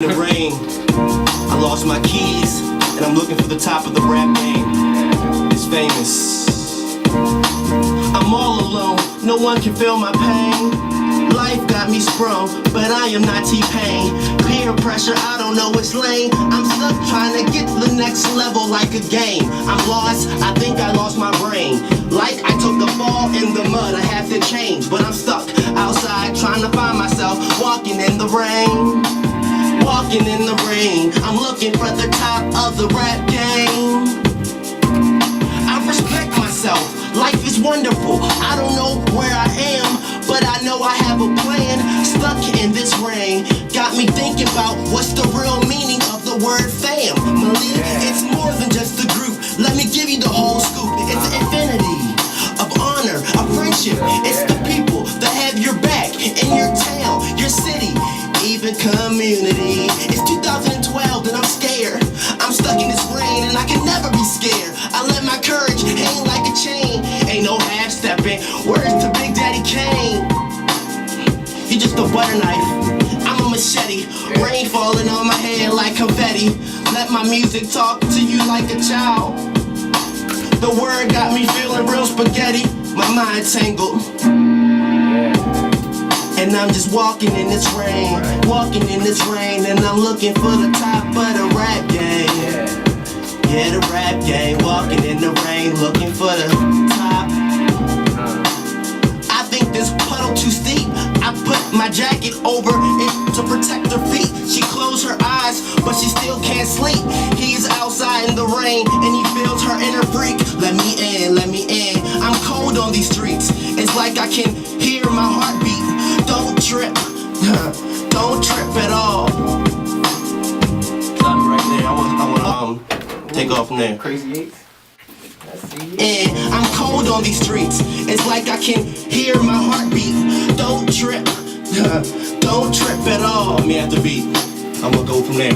In the rain, I lost my keys, and I'm looking for the top of the rap game. It's famous. I'm all alone, no one can feel my pain. Life got me sprung, but I am not T-Pain. Peer pressure, I don't know which lane. I'm stuck trying to get to the next level like a game. I'm lost, I think I lost my brain. Like I took a fall in the mud, I have to change. But I'm stuck outside trying to find myself, walking in the rain. Walking in the rain, I'm looking for the top of the rap game. I respect myself, life is wonderful. I don't know where I am, but I know I have a plan. Stuck in this rain, got me thinking about what's the real meaning of the word family. It's more than just a group, let me give you the whole scoop. It's an infinity of honor, of friendship. It's the people that have your back in your town, your city, even community. It's 2012 and I'm scared. I'm stuck in this rain and I can never be scared. I let my courage hang like a chain. Ain't no half stepping. Where's the Big Daddy Kane? You just a butter knife, I'm a machete. Rain falling on my head like confetti. Let my music talk to you like a child. The word got me feeling real spaghetti. My mind tangled, and I'm just walking in this rain, walking in this rain, and I'm looking for the top of the rap game. Yeah, the rap game, walking in the rain, looking for the top. I think this puddle too steep. I put my jacket over it to protect her feet. She closed her eyes, but she still can't sleep. He's outside in the rain, and he feels her inner freak. Let me in, let me in. I'm cold on these streets. It's like I can hear my heartbeat. Don't trip, don't trip at all. Stop right there. I want to take off from there. Crazy Eight. And I'm cold on these streets. It's like I can hear my heartbeat. Don't trip, don't trip at all. Me at the beat. I'm gonna go from there.